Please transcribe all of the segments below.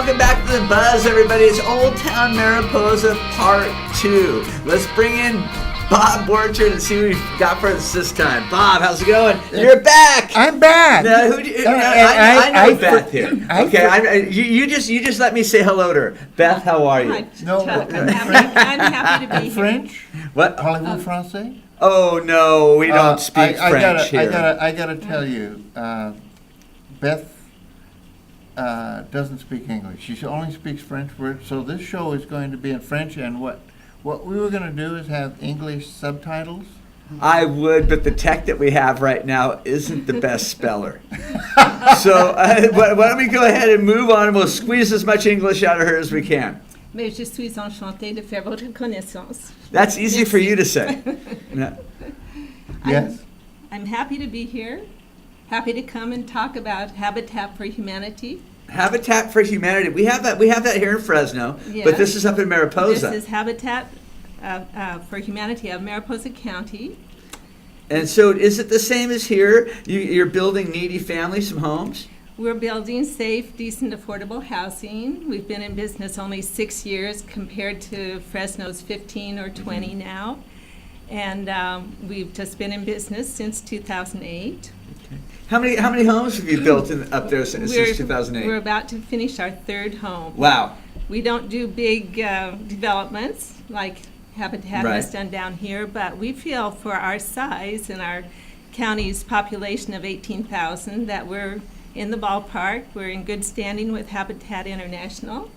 welcome back to The Buzz, everybody. It's Old Town Mariposa Part 2. Let's bring in Bob Borchard and see what we've got for us this time. Bob, how's it going? You're back. I'm back. Now, I know Beth here. Okay, you just let me say hello to her. Beth, how are you? Hi, No, Chuck. I'm happy to be here. French? What? Parlez-vous français? Oh no, we don't speak French here. I gotta tell you, Beth doesn't speak English. She only speaks French words. So this show is going to be in French, and what we were going to do is have English subtitles. I would, but the tech that we have right now isn't the best speller. So why don't we go ahead and move on, and we'll squeeze as much English out of her as we can. Mais je suis enchantée de faire votre connaissance. That's easy for you to say. No. Yes. I'm happy to be here. Happy to come and talk about Habitat for Humanity. Habitat for Humanity. We have that here in Fresno, Yes. but this is up in Mariposa. This is Habitat for Humanity of Mariposa County. And so is it the same as here? You're building needy families some homes? We're building safe, decent, affordable housing. We've been in business only 6 years compared to Fresno's 15 or 20 now. And we've just been in business since 2008. How many homes have you built up there since We're 2008? about to finish our third home. Wow. We don't do big developments like Habitat Right. has done down here, but we feel for our size and our county's population of 18,000 that we're in the ballpark. We're in good standing with Habitat International.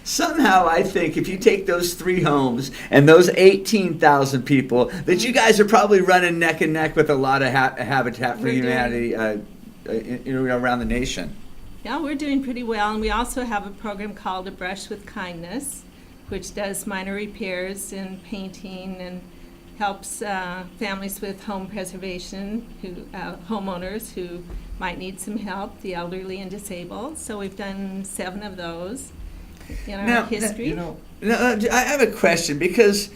Somehow I think if you take those 3 homes and those 18,000 people, that you guys are probably running neck and neck with a lot of Habitat for We're Humanity around the nation. Yeah, we're doing pretty well, and we also have a program called A Brush with Kindness, which does minor repairs and painting and helps families with home preservation, homeowners who might need some help, the elderly and disabled. So we've done 7 of those in our history. I have a question, because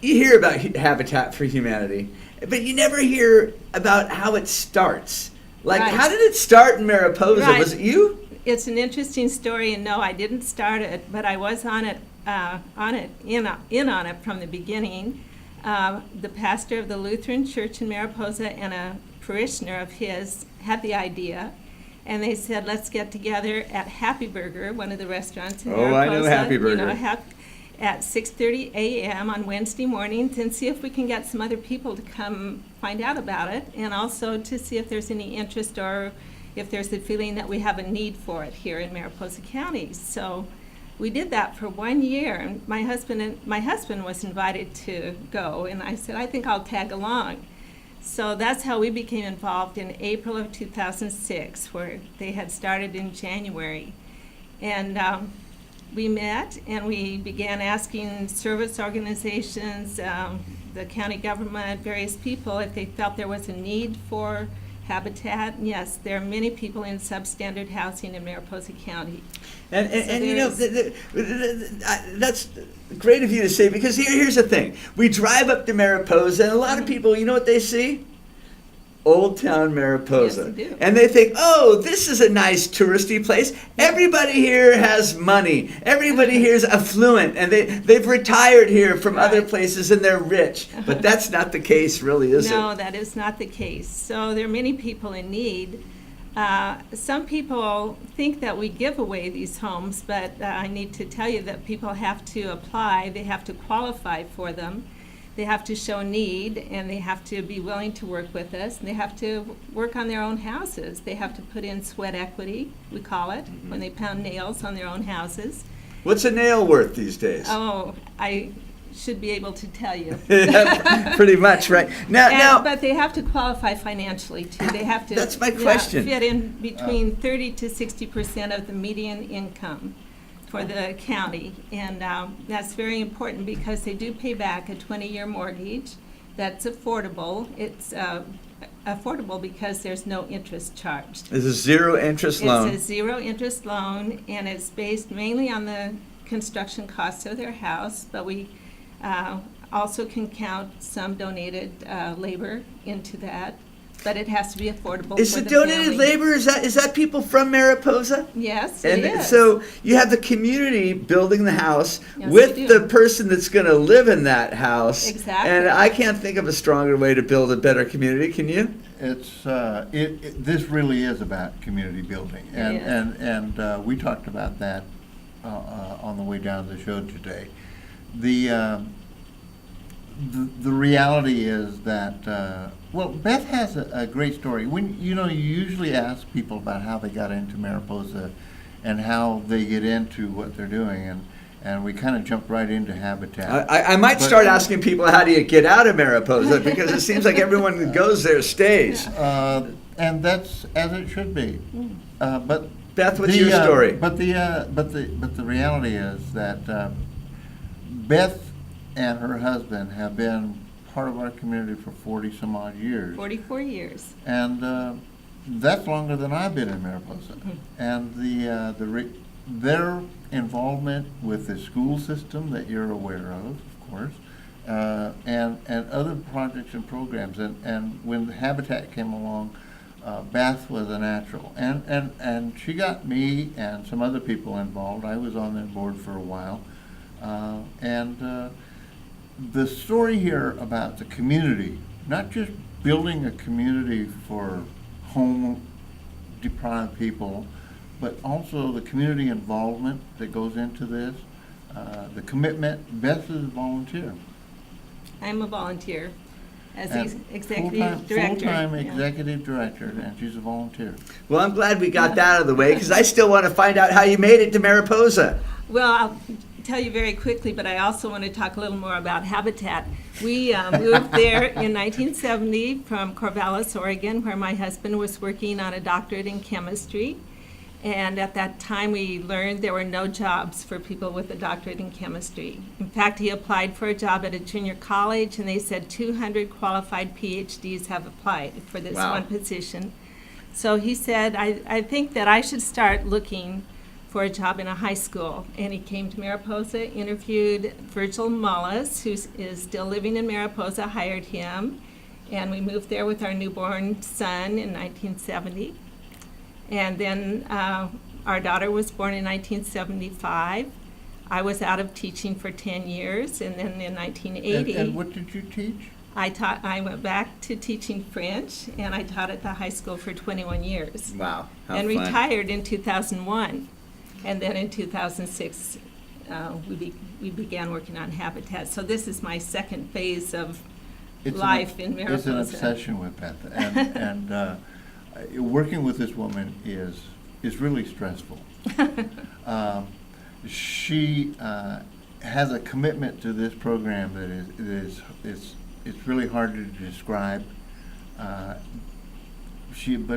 you hear about Habitat for Humanity, but you never hear about how it starts. Like, Right. How did it start in Mariposa? Right. Was it you? It's an interesting story, and no, I didn't start it, but I was in on it from the beginning. The pastor of the Lutheran Church in Mariposa and a parishioner of his had the idea, and they said, let's get together at Happy Burger, one of the restaurants in Mariposa. Oh, I know Happy Burger. You know, at 6:30 a.m. on Wednesday mornings, and see if we can get some other people to come find out about it, and also to see if there's any interest or if there's a feeling that we have a need for it here in Mariposa County. So we did that for 1 year, and my husband was invited to go, and I said, I think I'll tag along. So that's how we became involved in April of 2006, where they had started in January. And we met and we began asking service organizations, the county government, various people, if they felt there was a need for Habitat. And yes, there are many people in substandard housing in Mariposa County. And you know, that's great of you to say, because here's the thing. We drive up to Mariposa, and a lot of people, you know what they see? Old Town Mariposa. Yes, they do. And they think, oh, this is a nice touristy place. Everybody here has money. Everybody here is affluent, and they've retired here from Right. other places, and they're rich. But that's not the case, really, is it? No, that is not the case. So there are many people in need. Some people think that we give away these homes, but I need to tell you that people have to apply. They have to qualify for them. They have to show need, and they have to be willing to work with us, and they have to work on their own houses. They have to put in sweat equity, we call it, when they pound nails on their own houses. What's a nail worth these days? Oh, I should be able to tell you. Pretty much, right. Now, But they have to qualify financially too. They have to. That's my question. Fit in between 30 to 60% of the median income for the county, and that's very important because they do pay back a 20-year mortgage. That's affordable. It's affordable because there's no interest charged. it's a zero interest loan. It's a zero interest loan, and it's based mainly on the construction costs of their house, but we also can count some donated labor into that. but it has to be affordable Is for the the donated family. labor, is that people from Mariposa? Yes, it And is. so you have the community building the house Yes, we with do. the person that's going to live in that house. Exactly. And I can't think of a stronger way to build a better community. Can you? It's, this really is about community building. And, It is. and we talked about that on the way down the show today. The reality is that, well, Beth has a great story. When, you usually ask people about how they got into Mariposa and how they get into what they're doing, and we kind of jump right into Habitat. I might But- start asking people, how do you get out of Mariposa? Because it seems like everyone that goes there stays. And that's as it should be. But Beth, what's your story? But the reality is that Beth and her husband have been part of our community for 40 some odd years. 44 years. And that's longer than I've been in Mariposa. And their involvement with the school system that you're aware of course, and other projects and programs. And when Habitat came along, Beth was a natural. And she got me and some other people involved. I was on their board for a while. The story here about the community, not just building a community for home-deprived people, but also the community involvement that goes into this, the commitment. Beth is a volunteer. I'm a volunteer as And executive director. Full-time Yeah. executive director, and she's a volunteer. Well, I'm glad we got that out of the way, because I still want to find out how you made it to Mariposa. Well, I'll tell you very quickly, but I also want to talk a little more about Habitat. We moved there in 1970 from Corvallis, Oregon, where my husband was working on a doctorate in chemistry. And at that time, we learned there were no jobs for people with a doctorate in chemistry. In fact, he applied for a job at a junior college, and they said 200 qualified PhDs have applied for this Wow. one position. So he said, I think that I should start looking for a job in a high school. And he came to Mariposa, interviewed Virgil Mullis, who is still living in Mariposa, hired him. And we moved there with our newborn son in 1970. And then our daughter was born in 1975. I was out of teaching for 10 years, and then in 1980, And what did you teach? I went back to teaching French, and I taught at the high school for 21 years. Wow, how And fun. retired in 2001. And then in 2006, we began working on Habitat. So this is my second phase of life in Mariposa. It's an obsession with Beth, and working with this woman is really stressful. She has a commitment to this program that it's really hard to describe. But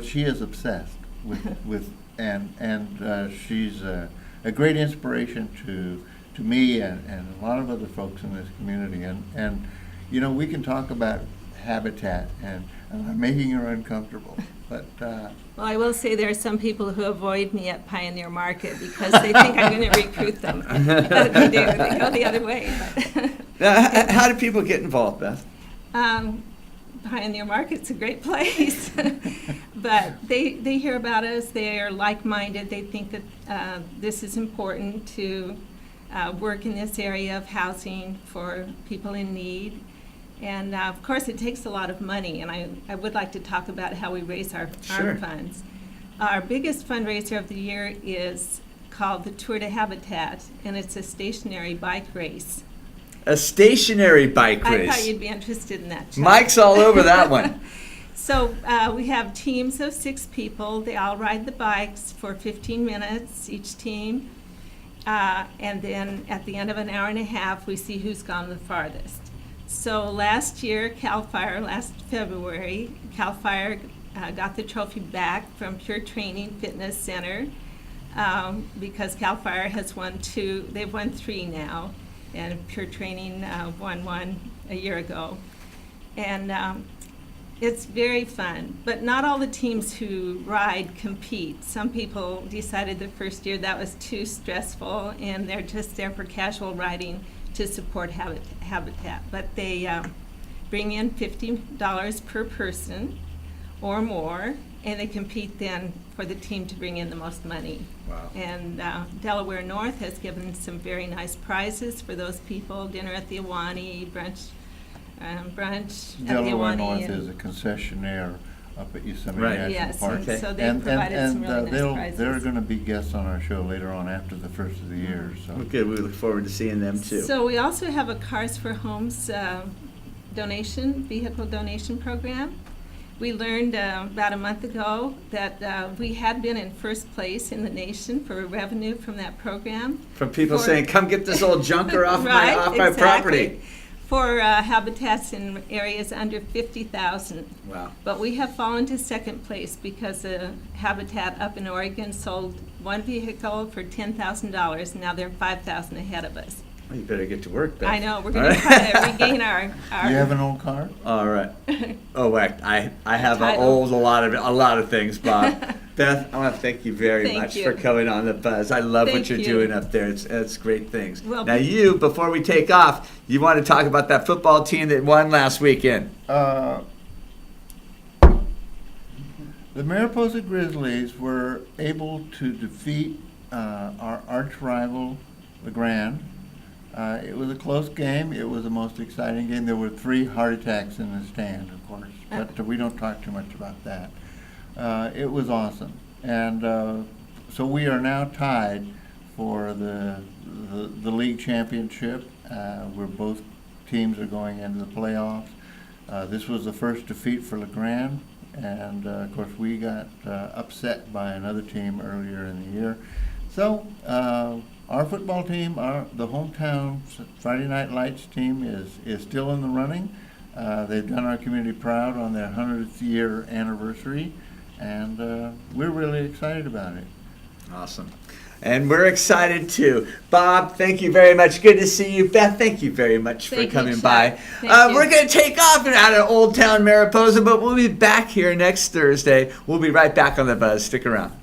she is obsessed with and she's a great inspiration to me and a lot of other folks in this community. And we can talk about Habitat, and I'm making her uncomfortable. But Well, I will say there are some people who avoid me at Pioneer Market because they think I'm going to recruit them. They do. They go the other way. Now, how do people get involved, Beth? Pioneer Market's a great place. But they hear about us. They are like-minded. They think that this is important to work in this area of housing for people in need. And of course, it takes a lot of money, and I would like to talk about how we raise our Sure. funds. Our biggest fundraiser of the year is called the Tour to Habitat, and it's a stationary bike race. A stationary bike I race. thought you'd be interested in that, Chuck. Mike's all over that one. So we have teams of 6 people. They all ride the bikes for 15 minutes, each team. And then at the end of an hour and a half, we see who's gone the farthest. So last year, last February, CAL FIRE got the trophy back from Pure Training Fitness Center because CAL FIRE has won 2, they've won 3 now, and Pure Training won 1 a year ago. And it's very fun, but not all the teams who ride compete. Some people decided the first year that was too stressful, and they're just there for casual riding to support Habitat. But they bring in $50 per person. or more, and they compete then for the team to bring in the most money. Wow. And Delaware North has given some very nice prizes for those people, dinner at the Awani, brunch at the Delaware Awani. North is a concessionaire up at Yosemite Right. National Yes, Park. and so they provided some really nice prizes. They're going to be guests on our show later on after the first of the year. So Okay, we look forward to seeing them too. So we also have a Cars for Homes vehicle donation program. We learned about a month ago that we had been in first place in the nation for revenue from that program. From people For- saying, "Come get this old junker off Right, my exactly. property." For habitats in areas under 50,000. Wow. But we have fallen to second place because a habitat up in Oregon sold one vehicle for $10,000. Now they're 5,000 ahead of us. Well, you better get to work, Beth. I know, we're All going to right. try to regain our do you have an old car? All right. Oh, wait. I have Title. a lot of things, Bob. Beth, I want to thank you very Thank much you. for coming on the Buzz. I love Thank what you're you. doing up there. It's great things. Well, now, you, before we take off, you want to talk about that football team that won last weekend. The Mariposa Grizzlies were able to defeat our arch rival, LeGrand. It was a close game. It was the most exciting game. There were 3 heart attacks in the stand, of course, but we don't talk too much about that. It was awesome. And so we are now tied for the league championship, where both teams are going into the playoffs. This was the first defeat for LeGrand, and of course we got upset by another team earlier in the year. So our football team, the hometown Friday Night Lights team is still in the running. They've done our community proud on their 100th year anniversary, and we're really excited about it. Awesome. And we're excited too. Bob, thank you very much. Good to see you. Beth, thank you very much for Thank you, coming Chuck. by. Thank you. We're going to take off out of Old Town Mariposa, but we'll be back here next Thursday. We'll be right back on the Buzz. Stick around.